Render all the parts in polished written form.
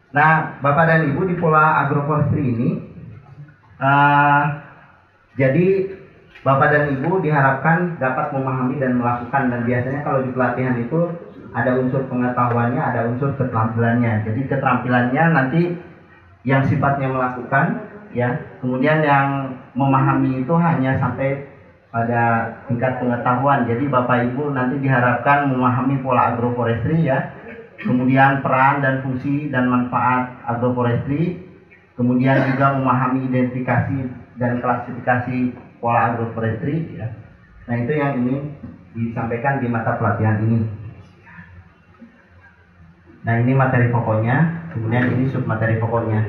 Nah, Bapak dan Ibu di Pola Agroforestry ini, jadi Bapak dan Ibu diharapkan dapat memahami dan melakukan, dan biasanya kalau di pelatihan itu ada unsur pengetahuannya, ada unsur keterampilannya. Jadi keterampilannya nanti yang sifatnya melakukan, ya, kemudian yang memahami itu hanya sampai pada tingkat pengetahuan. Jadi Bapak Ibu nanti diharapkan memahami pola agroforestry, ya, kemudian peran dan fungsi dan manfaat agroforestry, kemudian juga memahami identifikasi dan klasifikasi pola agroforestry, ya. Nah, itu yang ingin disampaikan di mata pelatihan ini. Nah, ini materi pokoknya, kemudian ini submateri pokoknya.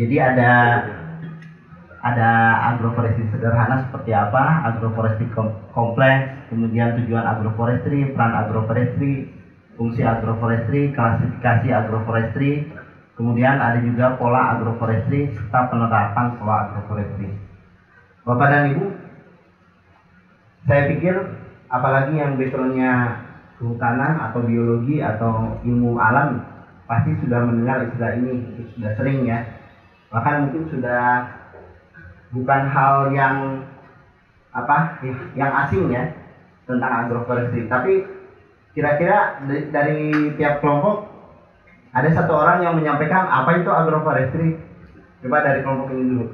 Jadi ada agroforestry sederhana seperti apa, agroforestry kompleks, kemudian tujuan agroforestry, peran agroforestry, fungsi agroforestry, klasifikasi agroforestry, kemudian ada juga pola agroforestry serta penerapan pola agroforestry. Bapak dan Ibu, saya pikir apalagi yang backgroundnya kehutanan atau biologi atau ilmu alam pasti sudah mendengar istilah ini, sudah sering, ya. Bahkan mungkin sudah bukan hal yang asing, ya, tentang agroforestry. Tapi kira-kira dari tiap kelompok ada satu orang yang menyampaikan apa itu agroforestry. Coba dari kelompok ini dulu.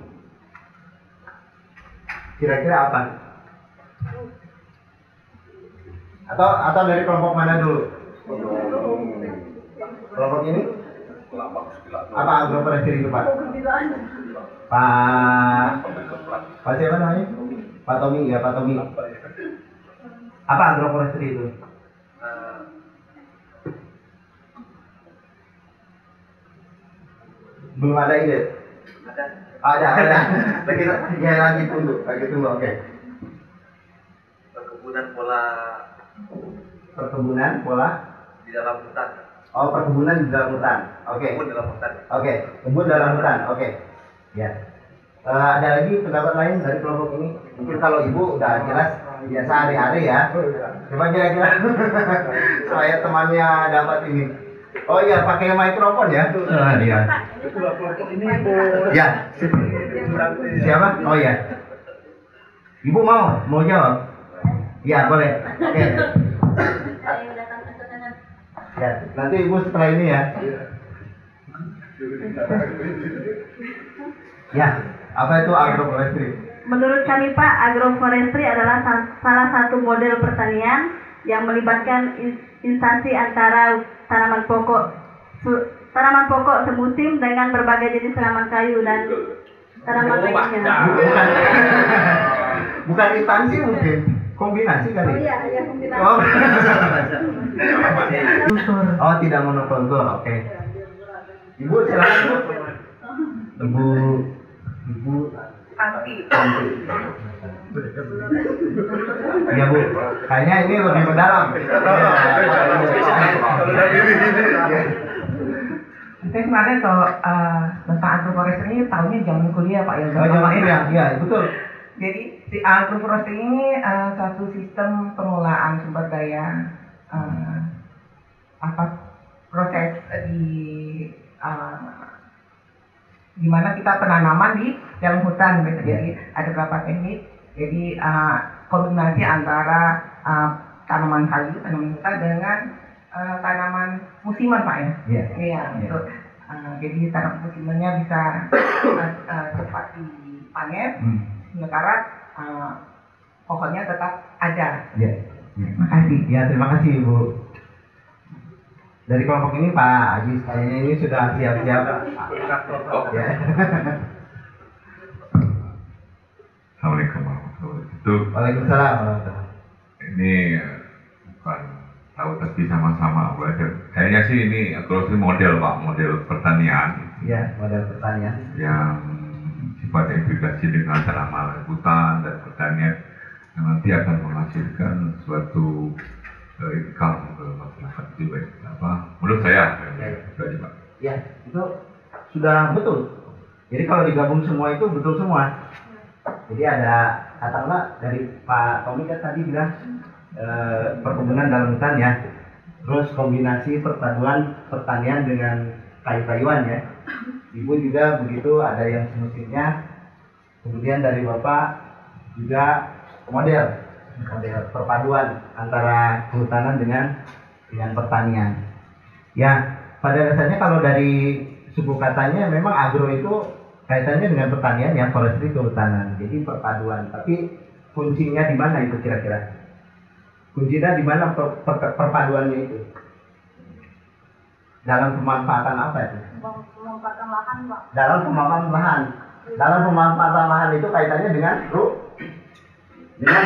Kira-kira apa? Atau dari kelompok mana dulu? Kelompok ini? Apa agroforestry itu, Pak? Pak siapa namanya? Pak Tommy, ya, Pak Tommy. Apa agroforestry itu? Belum ada ide? Ada. Lagi tunggu, oke. Perkebunan pola di dalam hutan. Oh, perkebunan di dalam hutan. Oke. Kebun dalam hutan. Oke, kebun dalam hutan. Oke. Ya. Ada lagi pendapat lain dari kelompok ini? Mungkin kalau Ibu udah jelas biasa hari-hari, ya. Coba kira-kira supaya temannya dapat ini. Oh iya, pakai mikrofon, ya. Iya. Kelompok ini Ibu. Ya. Siapa? Oh iya. Ibu mau jawab? Ya, boleh. Oke. Ya, nanti Ibu setelah ini, ya. Ya, apa itu agroforestry? Menurut kami, Pak, agroforestry adalah salah satu model pertanian yang melibatkan instansi antara tanaman pokok semusim dengan berbagai jenis tanaman kayu dan tanaman lainnya. Bukan instansi, mungkin kombinasi kali. Oh iya, kombinasi. Oh, tidak monokultur. Oke. Ibu silakan, Bu. Ibu Pasti. Ya, Bu. Kayaknya ini lebih mendalam. Saya sebenarnya kalau tentang agroforestry ini tahunya zaman kuliah, Pak, ya. Zaman kuliah, ya, betul. Jadi si agroforestry ini satu sistem pengelolaan sumber daya proses di mana kita penanaman di dalam hutan, gitu. Jadi ada beberapa teknik. Jadi kombinasi antara tanaman kayu, tanaman hutan dengan tanaman musiman, Pak, ya. Iya. Untuk jadi tanaman musimannya bisa cepat dipanen, sementara pokoknya tetap ada. Ya. Makasih. Ya, terima kasih, Ibu. Dari kelompok ini Pak Ajis, kayaknya ini sudah siap-siap. Ya. Assalamualaikum warahmatullahi wabarakatuh. Waalaikumsalam warahmatullahi. Ini bukan tahu tapi sama-sama belajar. Kayaknya sih ini agroforestry model, Pak, model pertanian. Ya, model pertanian yang sifatnya integrasi dengan tanaman hutan dan pertanian yang nanti akan menghasilkan suatu income ke masyarakat itu, menurut saya. Itu aja, Pak. Ya, itu sudah betul. Jadi kalau digabung semua itu betul semua. Jadi ada katakanlah dari Pak Tommy kan tadi bilang perkebunan dalam hutan, ya. Terus kombinasi perpaduan pertanian dengan kayu-kayuan ya. Ibu juga begitu, ada yang semusimnya. Kemudian dari Bapak juga model perpaduan antara kehutanan dengan pertanian. Ya, pada dasarnya kalau dari suku katanya memang agro itu kaitannya dengan pertanian ya, forestry kehutanan. Jadi perpaduan. Tapi kuncinya di mana itu kira-kira? Kuncinya di mana perpaduannya itu? Dalam pemanfaatan apa itu? Pemanfaatan lahan, Pak. Dalam pemanfaatan lahan. Dalam pemanfaatan lahan itu kaitannya dengan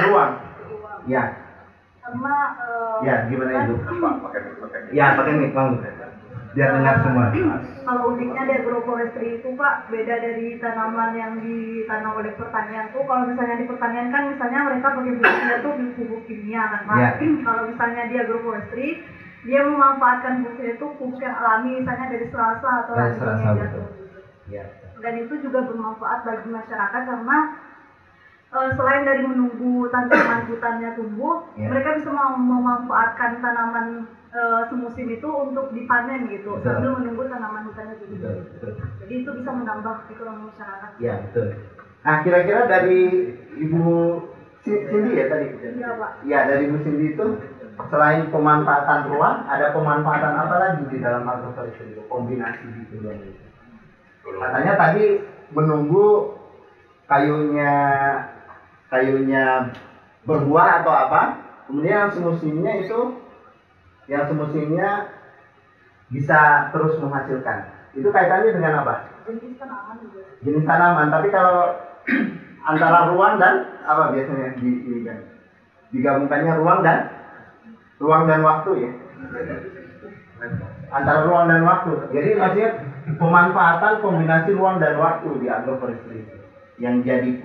ruang. Ya. Karena Ya, gimana itu? Pakai Ya, pakai mic, Bang. Biar dengar semua. kalau uniknya di agroforestry itu, Pak, beda dari tanaman yang ditanam oleh pertanian tuh. Kalau misalnya di pertanian kan misalnya mereka pakai pupuknya tuh pupuk kimia kan, Pak. Ya. Kalau misalnya di agroforestry dia memanfaatkan pupuknya itu pupuk yang alami, misalnya dari selasa atau Dari ranting selasa, yang betul. jatuh. Ya. Dan itu juga bermanfaat bagi masyarakat karena selain dari menunggu tanaman hutannya tumbuh, Ya. mereka bisa memanfaatkan tanaman semusim itu untuk dipanen gitu, Betul. sambil menunggu tanaman hutannya tumbuh. Betul. Jadi itu bisa menambah ekonomi masyarakat. Ya, betul. Nah, kira-kira dari Ibu Cindy ya tadi? Iya, Pak. Ya, dari Ibu Cindy itu selain pemanfaatan ruang, ada pemanfaatan apa lagi di dalam agroforestry itu? Kombinasi gitu ya. Katanya tadi menunggu kayunya berbuah atau apa, kemudian yang semusimnya bisa terus menghasilkan. Itu kaitannya dengan apa? Jenis tanaman juga. Jenis tanaman. Tapi kalau antara ruang dan apa biasanya digabungkannya ruang dan waktu ya. Antara ruang dan waktu. Jadi maksudnya pemanfaatan kombinasi ruang dan waktu di agroforestry yang jadi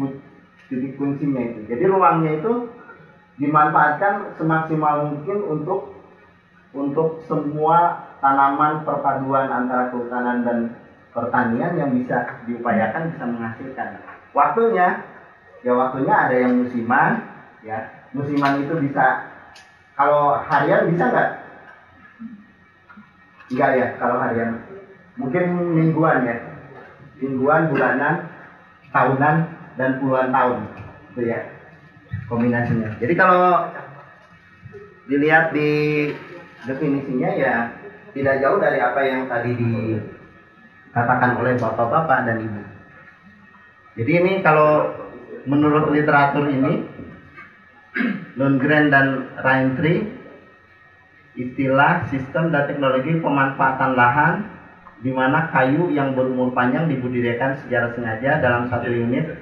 titik kuncinya itu. Jadi ruangnya itu dimanfaatkan semaksimal mungkin untuk semua tanaman perpaduan antara kehutanan dan pertanian yang bisa diupayakan bisa menghasilkan. Waktunya ada yang musiman ya. Musiman itu bisa, kalau harian bisa nggak? Enggak ya, kalau harian mungkin mingguan ya. Mingguan, bulanan, tahunan, dan puluhan tahun itu ya kombinasinya. Jadi kalau dilihat di definisinya ya tidak jauh dari apa yang tadi dikatakan oleh bapak-bapak dan ibu. Jadi ini kalau menurut literatur ini Lundgren dan Raintree, istilah sistem dan teknologi pemanfaatan lahan di mana kayu yang berumur panjang dibudidayakan secara sengaja dalam satu unit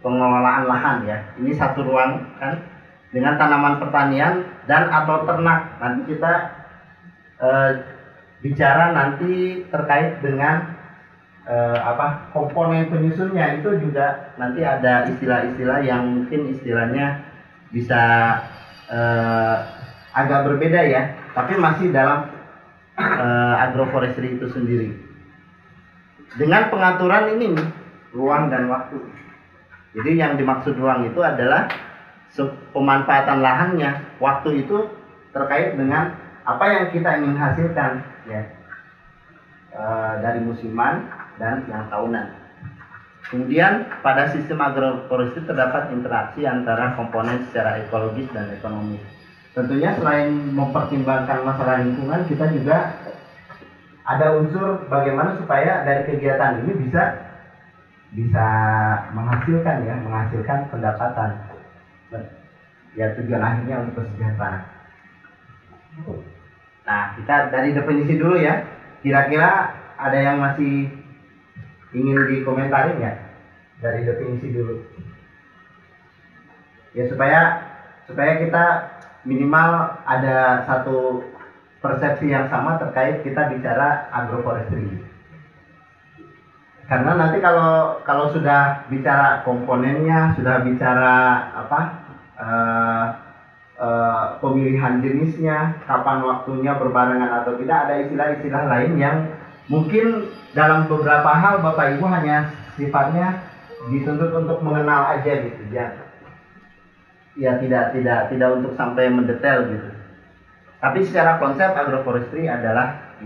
pengelolaan lahan ya. Ini satu ruang kan dengan tanaman pertanian dan atau ternak. Nanti kita bicara nanti terkait dengan komponen penyusunnya itu juga nanti ada istilah-istilah yang mungkin istilahnya bisa agak berbeda ya, tapi masih dalam agroforestry itu sendiri. Dengan pengaturan ini ruang dan waktu. Jadi yang dimaksud ruang itu adalah pemanfaatan lahannya, waktu itu terkait dengan apa yang kita ingin hasilkan ya, dari musiman dan yang tahunan. Kemudian pada sistem agroforestry terdapat interaksi antara komponen secara ekologis dan ekonomis. Tentunya selain mempertimbangkan masalah lingkungan, kita juga ada unsur bagaimana supaya dari kegiatan ini bisa menghasilkan pendapatan. Ya, tujuan akhirnya untuk kesejahteraan. Nah, kita dari definisi dulu ya. Kira-kira ada yang masih ingin dikomentarin ya dari definisi dulu? Ya supaya kita minimal ada satu persepsi yang sama terkait kita bicara agroforestry. Karena nanti kalau sudah bicara komponennya, sudah bicara pemilihan jenisnya, kapan waktunya berbarengan atau tidak, ada istilah-istilah lain yang mungkin dalam beberapa hal Bapak Ibu hanya sifatnya dituntut untuk mengenal aja gitu ya. Ya tidak untuk sampai mendetail gitu. Tapi secara konsep agroforestry adalah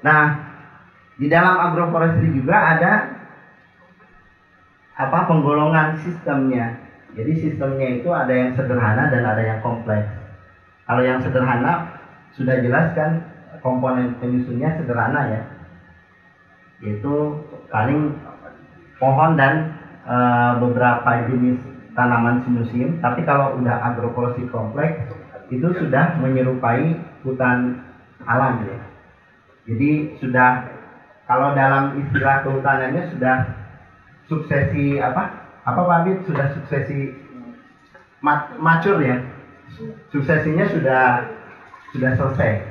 Nah, di dalam agroforestry juga ada penggolongan sistemnya. Jadi sistemnya itu ada yang sederhana dan ada yang kompleks. Kalau yang sederhana sudah jelas kan komponen penyusunnya sederhana ya, yaitu paling pohon dan beberapa jenis tanaman semusim. Tapi kalau udah agroforestry kompleks itu sudah menyerupai hutan alam ya. Jadi sudah, kalau dalam istilah kehutanannya sudah suksesi Pak Abid, sudah suksesi mature ya. Suksesinya sudah selesai.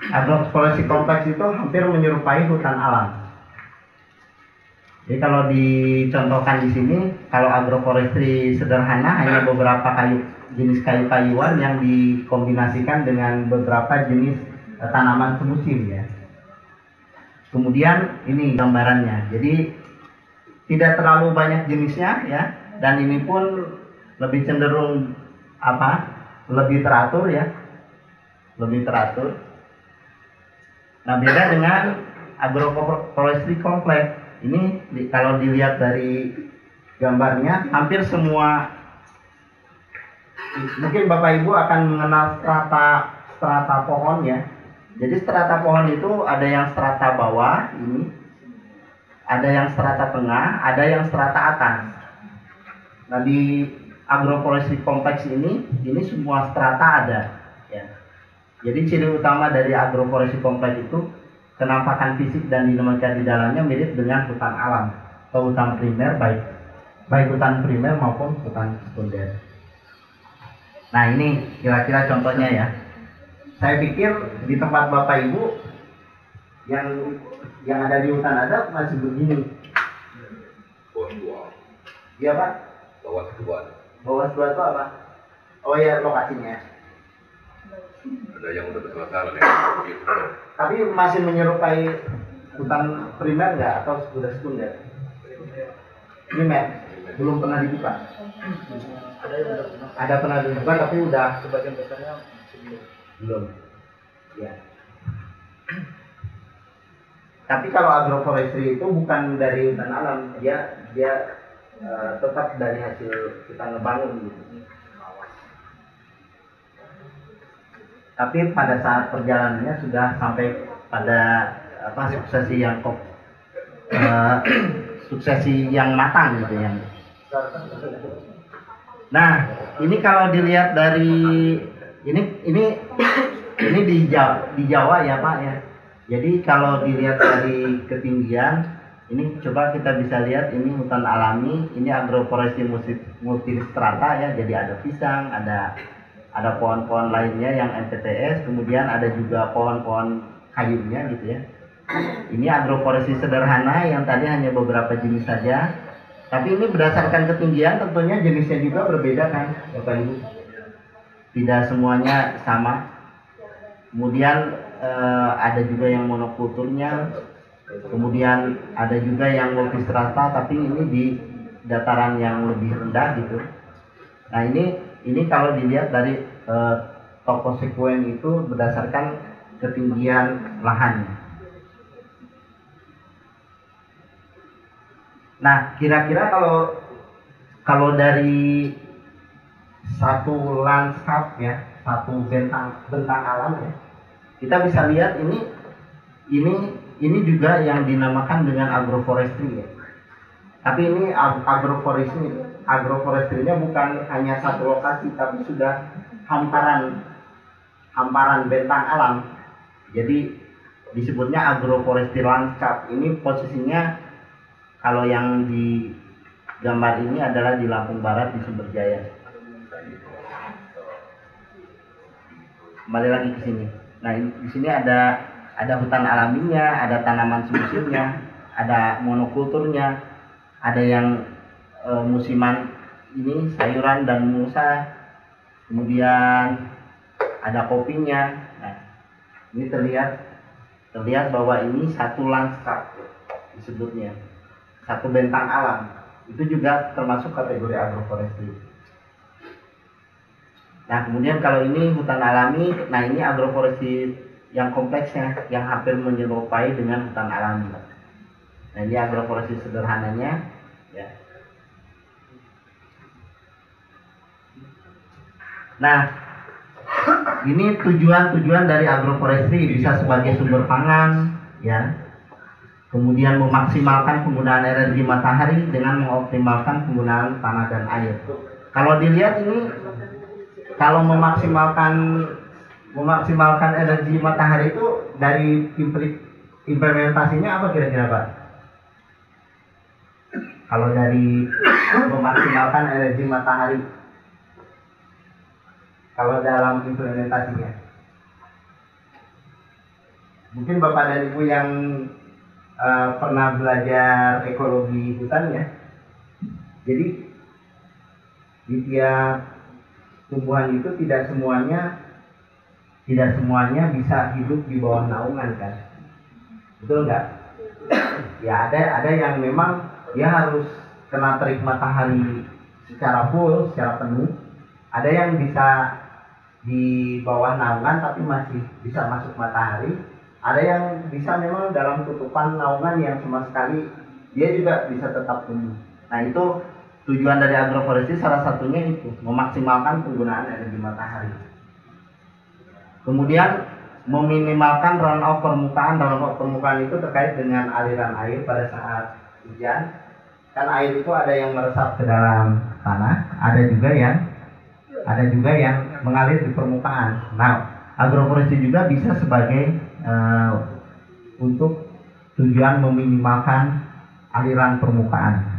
Agroforestry kompleks itu hampir menyerupai hutan alam. Jadi kalau dicontohkan di sini, kalau agroforestry sederhana hanya beberapa jenis kayu-kayuan yang dikombinasikan dengan beberapa jenis tanaman semusim ya. Kemudian ini gambarannya. Jadi tidak terlalu banyak jenisnya ya, dan ini pun lebih cenderung lebih teratur ya, lebih teratur. Nah, beda dengan agroforestry kompleks. Ini kalau dilihat dari gambarnya, hampir semua, mungkin Bapak Ibu akan mengenal strata pohon ya. Jadi strata pohon itu ada yang strata bawah ini, ada yang strata tengah, ada yang strata atas. Nah, di agroforestry kompleks ini semua strata ada ya. Jadi ciri utama dari agroforestry kompleks itu kenampakan fisik dan dinamika di dalamnya mirip dengan hutan alam atau hutan primer, baik hutan primer maupun hutan sekunder. Nah, ini kira-kira contohnya ya. Saya pikir di tempat Bapak Ibu yang ada di hutan adat masih begini. Iya Pak? Bawah kedua. Bawah kedua itu apa? Oh ya, lokasinya. Ada yang udah bermasalah ya. Tapi masih menyerupai hutan primer nggak atau sudah sekunder? Primer belum pernah dibuka. Ada pernah dibuka tapi udah sebagian besarnya belum. Ya. Tapi kalau agroforestry itu bukan dari hutan alam, dia tetap dari hasil kita ngebangun gitu. Tapi pada saat perjalanannya sudah sampai pada suksesi yang matang gitu ya. Nah, ini kalau dilihat dari ini di Jawa ya Pak ya. Jadi kalau dilihat dari ketinggian, ini coba kita bisa lihat ini hutan alami, ini agroforestry multistrata ya. Jadi ada pisang, ada pohon-pohon lainnya yang MPTS, kemudian ada juga pohon-pohon kayunya gitu ya. Ini agroforestry sederhana yang tadi hanya beberapa jenis saja. Tapi ini berdasarkan ketinggian tentunya jenisnya juga berbeda kan Bapak Ibu. Tidak semuanya sama. Kemudian ada juga yang monokulturnya. Kemudian ada juga yang multistrata tapi ini di dataran yang lebih rendah gitu. Nah, ini kalau dilihat dari topos sekuen itu berdasarkan ketinggian lahannya. Nah, kira-kira kalau dari satu lanskap ya, satu bentang alam ya, kita bisa lihat ini juga yang dinamakan dengan agroforestry ya. Tapi ini agroforestry-nya bukan hanya satu lokasi, tapi sudah hamparan bentang alam. Jadi disebutnya agroforestry landscape. Ini posisinya kalau yang di gambar ini adalah di Lampung Barat di Sumberjaya. Kembali lagi ke sini. Nah, di sini ada hutan alaminya, ada tanaman semusimnya, ada monokulturnya, ada yang musiman ini sayuran dan musa, kemudian ada kopinya. Nah, ini terlihat bahwa ini satu lanskap disebutnya, satu bentang alam. Itu juga termasuk kategori agroforestry. Nah, kemudian kalau ini hutan alami, nah ini agroforestry yang kompleksnya, yang hampir menyerupai dengan hutan alami. Nah, ini agroforestry sederhananya, ya. Nah, ini tujuan-tujuan dari agroforestry, bisa sebagai sumber pangan, ya. Kemudian memaksimalkan penggunaan energi matahari dengan mengoptimalkan penggunaan tanah dan air. Kalau dilihat ini, kalau memaksimalkan energi matahari itu dari implementasinya apa kira-kira Pak? Kalau dari memaksimalkan energi matahari, kalau dalam implementasinya, mungkin Bapak dan Ibu yang pernah belajar ekologi hutan ya. Jadi di tiap tumbuhan itu tidak semuanya bisa hidup di bawah naungan kan, betul nggak? Ya ada yang memang dia harus kena terik matahari secara full, secara penuh. Ada yang bisa di bawah naungan tapi masih bisa masuk matahari. Ada yang bisa memang dalam tutupan naungan yang sama sekali dia juga bisa tetap tumbuh. Nah, itu tujuan dari agroforestry, salah satunya itu memaksimalkan penggunaan energi matahari. Kemudian meminimalkan runoff permukaan. Runoff permukaan itu terkait dengan aliran air pada saat hujan. Kan air itu ada yang meresap ke dalam tanah, ada juga yang mengalir di permukaan. Nah, agroforestry juga bisa sebagai untuk tujuan meminimalkan aliran permukaan.